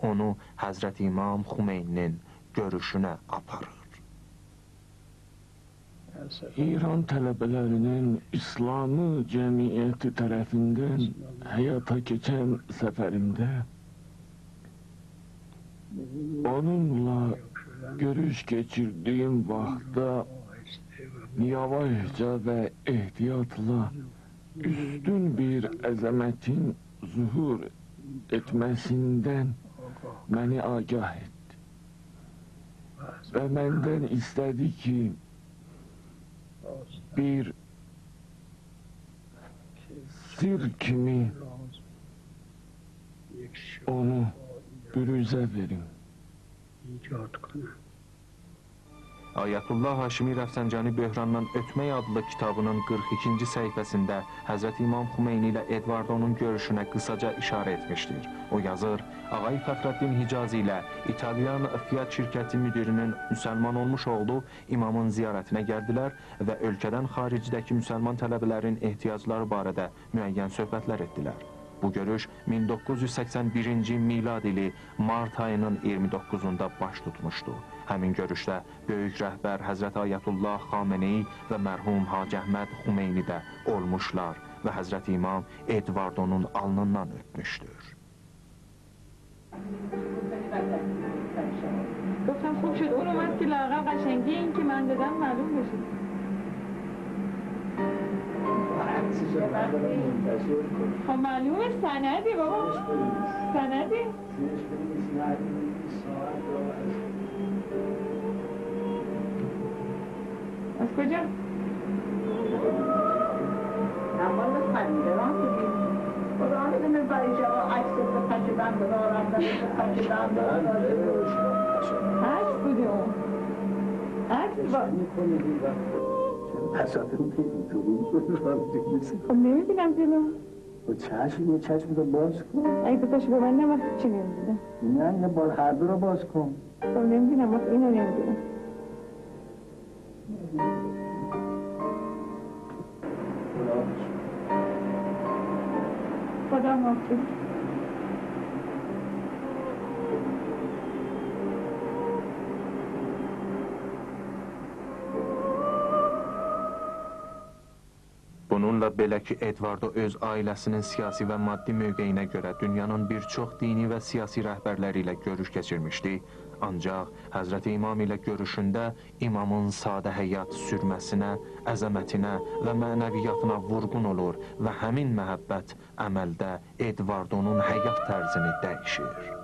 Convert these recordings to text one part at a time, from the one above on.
onu Həzrət İmam Xumeyninin görüşünə aparır. İran tələbələrinin İslamı cəmiyyəti tərəfindən həyata keçən səfərimdə onunla görüş geçirdiyim vaxtda yavaşca və ehtiyatla üstün bir əzəmətin zuhur etməsindən məni agah etdi və məndən istədi ki, bir sir kimi onu bürüzə verim. Ayətullah Haşimi Rəfsəncani Böhrandan Ötmək adlı kitabının 42-ci səhifəsində Həzrət İmam Xumeyni ilə Edvardonun görüşünə qısaca işarə etmişdir. O yazır, Ağay Fəxrəddin Hicazi ilə İtalyan Fiat şirkəti müdirinin müsəlman olmuş oğlu imamın ziyarətinə gəldilər və ölkədən xaricdəki müsəlman tələbələrin ehtiyacları barədə müəyyən söhbətlər etdilər. Bu görüş 1981-ci milad ili mart ayının 29-unda baş tutmuşdu. Həmin görüşdə böyük rəhbər Həzrət Ayətullah Xameneyi və mərhum Hacı Əhməd Xumeyni də olmuşlar və Həzrət İmam Edvardonun alnından öpmüşdür. گفتم خوب شد اون اومد که لااقل قشنگی این که من دادم معلوم بشه. خب معلومه سندی بابا سندی از کجا؟ اول خریداران بودیم خدا میدونه برای جواب عکس پچ بند دارم پچ بند دارم عکس بوده اون عکس با خب نمیبینم جلو چشم یه چشم رو باز کن اگه دوتاشو به من نمید چی نمیدیدم نه یه بار هر دو رو باز کن خب نمیبینم وقت اینو نمیبینم خدا حافظ Bununla belə ki, Edvardo öz ailəsinin siyasi və maddi mövqeyinə görə dünyanın bir çox dini və siyasi rəhbərləri ilə görüş keçirmişdi. Ancaq Həzrəti İmam ilə görüşündə imamın sadə həyat sürməsinə, əzəmətinə və mənəviyyatına vurğun olur və həmin məhəbbət əməldə Edvardonun həyat tərzini dəyişir.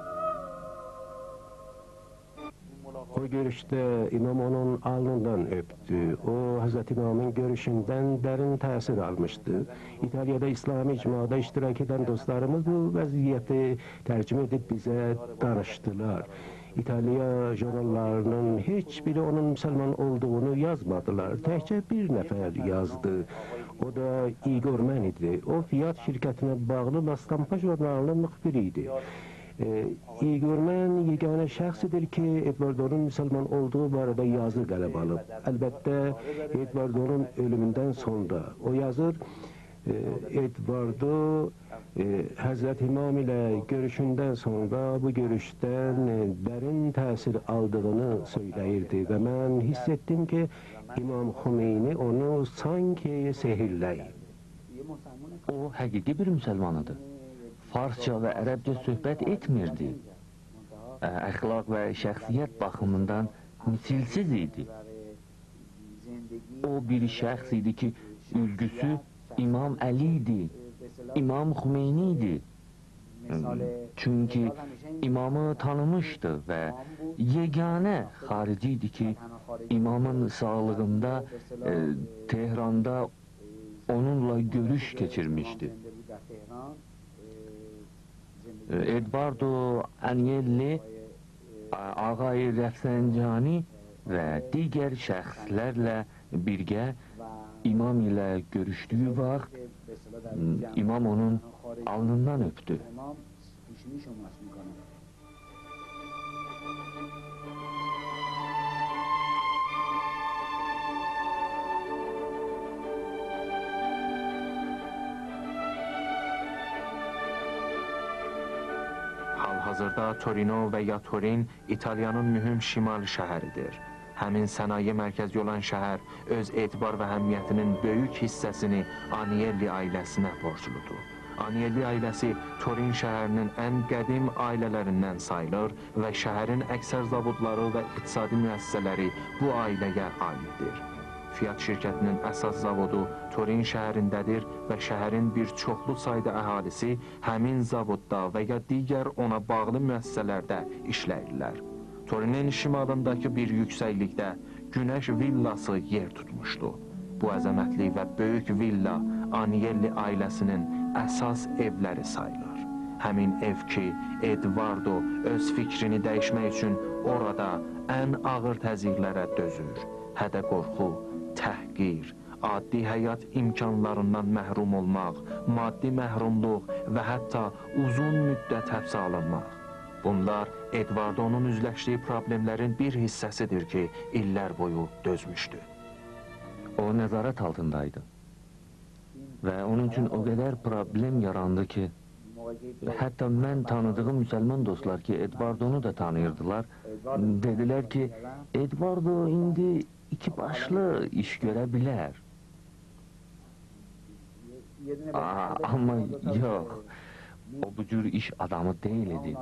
O görüşte imam onun alnından öptü. O Hazreti İmam'ın görüşünden derin tesir almıştı. İtalya'da İslami icmada iştirak eden dostlarımız bu vaziyeti tercüme edip bize danıştılar. İtalya jurnallarının hiçbiri onun Müslüman olduğunu yazmadılar. Təkcə bir nəfər yazdı. O da Igor Men idi. O Fiat şirketine bağlı La Stampa jurnalının müxbiriydi. Igor Men yeganə şəxsidir ki, Edvardonun Müslüman olduğu barədə yazı qələb alıb. Əlbəttə, Edvardonun ölümündən sonra o yazır, Edvardo Həzrət İmam ilə görüşündən sonra bu görüşdən dərin təsir aldığını söyləyirdi və mən hiss etdim ki, İmam Xumeyni onu sanki sehirləyib. O həqiqi bir müsəlmanıdır. Farsça və ərəbcə söhbət etmirdi. Əxlaq və şəxsiyyət baxımından misilsiz idi. O bir şəxs idi ki, ülgüsü İmam Əli idi, İmam Xumeyni idi. Çünki imamı tanımışdı və yeganə xarici idi ki, imamın sağlığında Tehranda onunla görüş keçirmişdi. Edvardo Anyelli, Ağay Rəfsəncani və digər şəxslərlə birgə imam ilə görüşdüyü vaxt imam onun alnından öpdü. Hazırda Torino və ya Turin İtaliyanın mühüm şimali şəhəridir. Həmin sənaye mərkəzi olan şəhər öz etibar və əhəmiyyətinin böyük hissəsini Anielli ailəsinə borcludur. Anielli ailəsi Turin şəhərinin ən qədim ailələrindən sayılır və şəhərin əksər zavodları və iqtisadi müəssisələri bu ailəyə aiddir. Fiat şirkətinin əsas zavodu Turin şəhərindədir və şəhərin bir çoxlu sayda əhalisi həmin zavodda və ya digər ona bağlı müəssisələrdə işləyirlər. Turinin şimalındakı bir yüksəklikdə Günəş villası yer tutmuşdu. Bu əzəmətli və böyük villa Anielli ailəsinin əsas evləri sayılır. Həmin ev ki, Edvardo öz fikrini dəyişmək üçün orada ən ağır təzyiqlərə dözür. Hədə qorxu, təhqir, addi həyat imkanlarından məhrum olmaq, maddi məhrumluq və hətta uzun müddət həbsə alınmaq. Bunlar Edvardonun üzləşdiyi problemlərin bir hissəsidir ki, illər boyu dözmüşdü. O nəzarət altındaydı. Və onun üçün o qədər problem yarandı ki, hətta mən tanıdığım müsəlman dostlar ki, Edvardonu da tanıyırdılar. Dedilər ki, Edvardo indi iki başlı iş görə bilər. Amma yox, o bu cür iş adamı deyildi.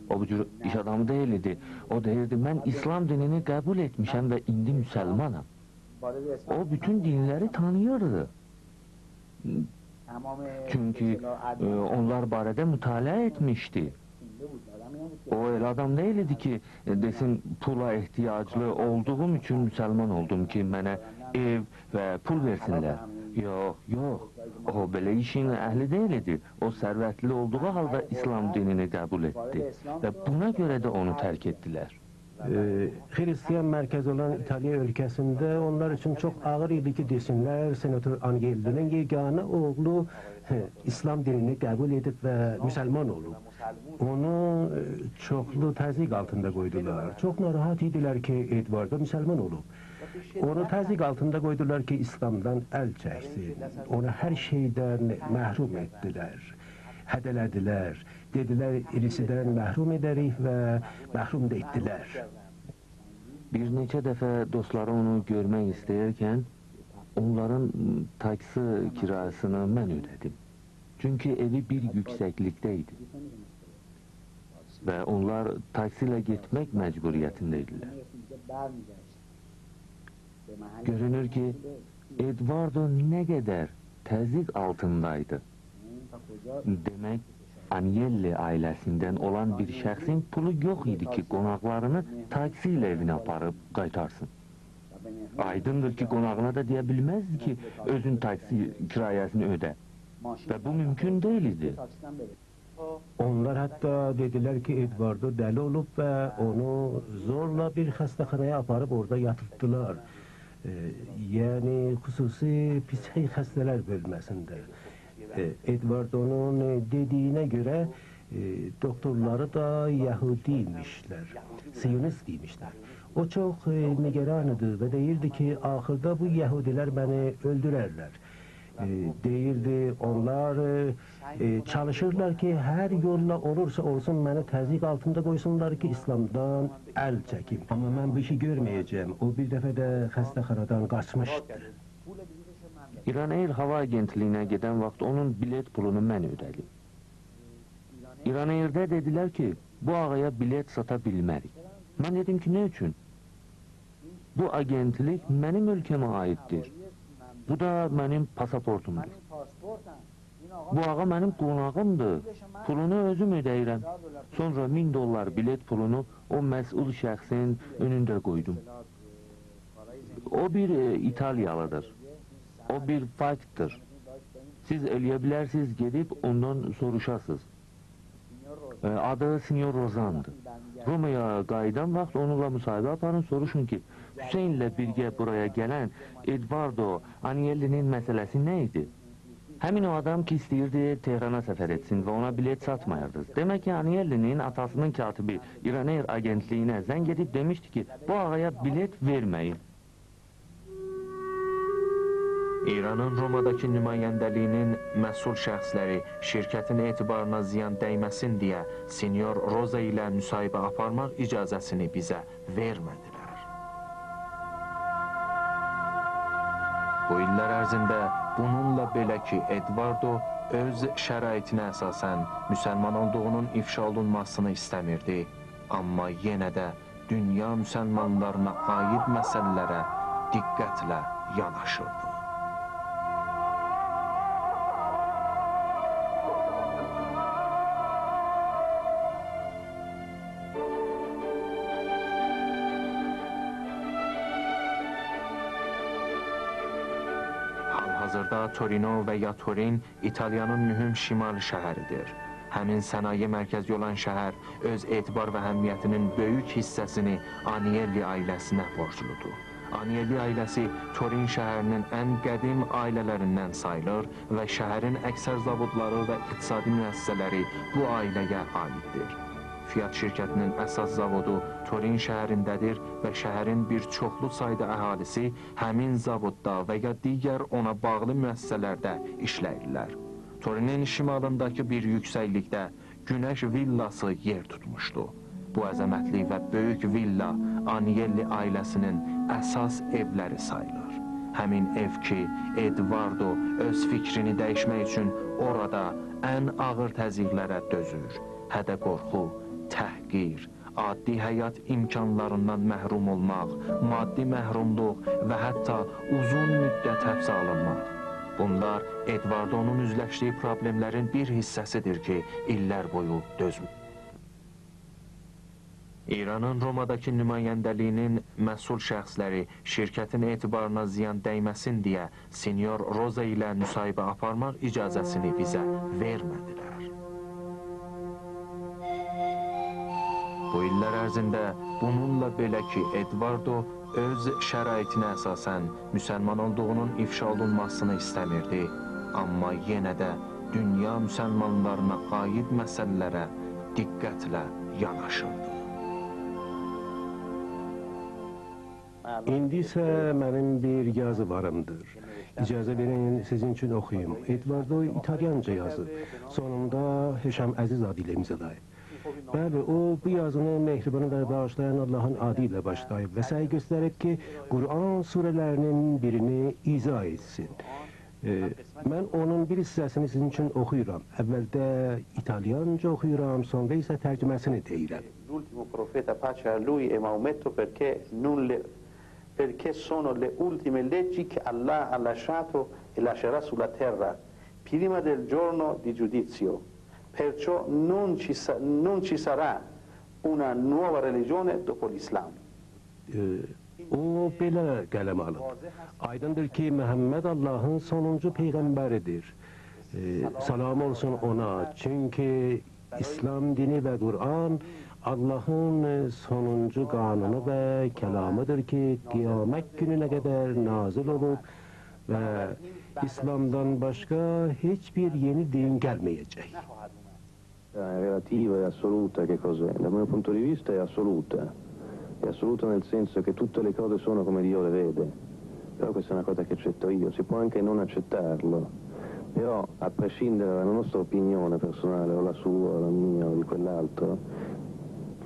O bu cür iş adamı deyildi. O deyirdi, mən İslam dinini qəbul etmişəm və indi müsəlmanam. O bütün dinləri tanıyırdı. Çünki onlar barədə mütaliə etmişdi. O elə adam deyildi ki, desin pula ehtiyaclı olduğum üçün müsəlman oldum ki, mənə ev və pul versinlər. Yox, yox, o belə işin əhli deyildi. O sərvətli olduğu halda İslam dinini qəbul etdi və buna görə də onu tərk etdilər. Hristiyan mərkəzi olan İtaliya ölkəsində onlar üçün çox ağır idi ki, desinlər, senator Anielli'nin yeganə oğlu İslam dinini qəbul edib və müsəlman olub. Onu çoxlu təzyiq altında qoydular. Çox narahat idilər ki, Edvardo müsəlman olub. Onu təzyiq altında qoydular ki, İslamdan əl çəksin. Onu hər şeydən məhrum etdilər, hədələdilər. Dedilər, irisidən məhrum edərik və məhrum da etdilər. Bir neçə dəfə dostları onu görmək istəyərkən, onların taksi kirasını mən ödədim. Çünki evi bir yüksəklikdə idi. Və onlar taksi ilə getmək məcburiyyətində idilər. Görünür ki, Edvardo nə qədər təzyiq altındaydı. Demək, Anielli ailəsindən olan bir şəxsin pulu yox idi ki, qonaqlarını taksi ilə evinə aparıb qaytarsın. Aydındır ki, qonağına da deyə bilməzdi ki, özün taksi kirayəsini ödə. Və bu mümkün deyildi. Onlar hətta dedilər ki, Edvardo dəli olub və onu zorla bir xəstəxanaya aparıb orada yatırtdılar. Yəni, xüsusi psixik xəstələr bölməsində. Edvardonun dediyinə görə doktorları da Yahudi imişlər, Siyonist imişlər. O çox nigeranıdır və deyirdi ki, axırda bu Yahudilər məni öldürərlər. Deyirdi, onlar çalışırlar ki, hər yolla olursa olsun məni təzyiq altında qoysunlar ki, İslamdan əl çəkim. Amma mən bu işi görməyəcəm. O bir dəfə də xəstəxanadan qaçmışdı. İran Air hava agentliyinə gedən vaxt onun bilet pulunu mən ödədim. İran Air'də dedilər ki, bu ağaya bilet sata bilmərik. Mən dedim ki, nə üçün? Bu agentlik mənim ölkəmə aiddir. Bu da mənim pasaportumdur. Bu ağa mənim qonağımdır. Pulunu özüm ödəyirəm. Sonra $1000 bilet pulunu o məsul şəxsin önündə qoydum. O bir İtalyalıdır. O bir faktdır. Siz eləyə bilərsiniz, gedib ondan soruşasınız. Adı Sinyor Rozan'dır. Roma'ya qayıdan vaxt onunla müsahibə aparın, soruşun ki, Hüseynlə birgə buraya gələn Edvardo Anielli'nin məsələsi nə idi? Həmin o adam ki, istəyirdi Tehrana səfər etsin və ona bilet satmayırdınız. Demək ki, Anielli'nin atasının katibi İran Air agentliyinə zəng edib demişdi ki, bu ağaya bilet verməyin. İranın Romadakı nümayəndəliyinin məsul şəxsləri şirkətin etibarına ziyan dəyməsin deyə Sinyor Roza ilə müsahibə aparmaq icazəsini bizə vermədilər. Bu illər ərzində bununla belə ki, Edvardo öz şəraitinə əsasən müsəlman olduğunun ifşa olunmasını istəmirdi, amma yenə də dünya müsəlmanlarına aid məsələlərə diqqətlə yanaşırdı. Hal-hazırda Torino və ya Turin İtaliyanın mühüm şimali şəhəridir. Həmin sənaye mərkəzi olan şəhər öz etibar və əhəmiyyətinin böyük hissəsini Anielli ailəsinə borcludur. Anielli ailəsi Turin şəhərinin ən qədim ailələrindən sayılır və şəhərin əksər zavodları və iqtisadi müəssisələri bu ailəyə aiddir. Fiat şirkətinin əsas zavodu Turin şəhərindədir və şəhərin bir çoxlu sayda əhalisi həmin zavodda və ya digər ona bağlı müəssisələrdə işləyirlər. Turinin şimalındakı bir yüksəklikdə Günəş villası yer tutmuşdu. Bu əzəmətli və böyük villa Anielli ailəsinin əsas evləri sayılır. Həmin ev ki, Edvardo öz fikrini dəyişmək üçün orada ən ağır təzyiqlərə dözür. Hədə-qorxu, təhqir, addi həyat imkanlarından məhrum olmaq, maddi məhrumluq və hətta uzun müddət həbsə alınmaq. Bunlar Edvardonun üzləşdiyi problemlərin bir hissəsidir ki, illər boyu dözmür. İranın Romadakı nümayəndəliyinin məsul şəxsləri şirkətin etibarına ziyan dəyməsin deyə Sinyor Roza ilə müsahibə aparmaq icazəsini bizə vermədilər. Bu illər ərzində bununla belə ki, Edvardo öz şəraitinə əsasən müsəlman olduğunun ifşa olunmasını istəmirdi, amma yenə də dünya müsəlmanlarına aid məsələlərə diqqətlə yanaşırdı. İndi isə mənim bir yazı varımdır. İcazə verin sizin üçün oxuyum. Edvardo İtalyanca yazıb. Sonunda Heşam Əziz adı ilə imzalayıb. Bəli, o bu yazını mehribanı və bağışlayan Allahın adı ilə başlayıb və səy göstərib ki, Quran surələrinin birini izah etsin. Mən onun bir hissəsini sizin üçün oxuyuram. Əvvəldə İtalyanca oxuyuram, sonra isə tərcüməsini deyirəm. L'ultimo profeta pace a lui e Maometto perché sono le ultime leggi che Allah ha lasciato e lascerà sulla terra prima del giorno di giudizio. Perciò non ci sarà una nuova religione dopo l'Islam. O belə qələm alıb. Aydındır ki, Məhəmməd Allahın sonuncu peyğəmbəridir. Salam olsun ona. Çünki İslam dini və Quran Allahın sonuncu qanunu və kəlamıdır ki, qiyamət gününə qədər nazil olub və İslamdan başqa heç bir yeni din gəlməyəcək. Relativa e assoluta che cos'è? Dal mio punto di vista è assoluta nel senso che tutte le cose sono come Dio le vede, però questa è una cosa che accetto io, si può anche non accettarlo, però a prescindere dalla nostra opinione personale o la sua o la mia o di quell'altro,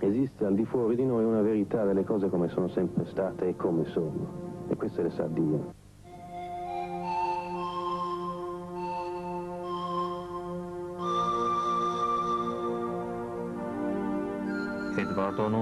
esiste al di fuori di noi una verità delle cose come sono sempre state e come sono, e queste le sa Dio. Edvardonun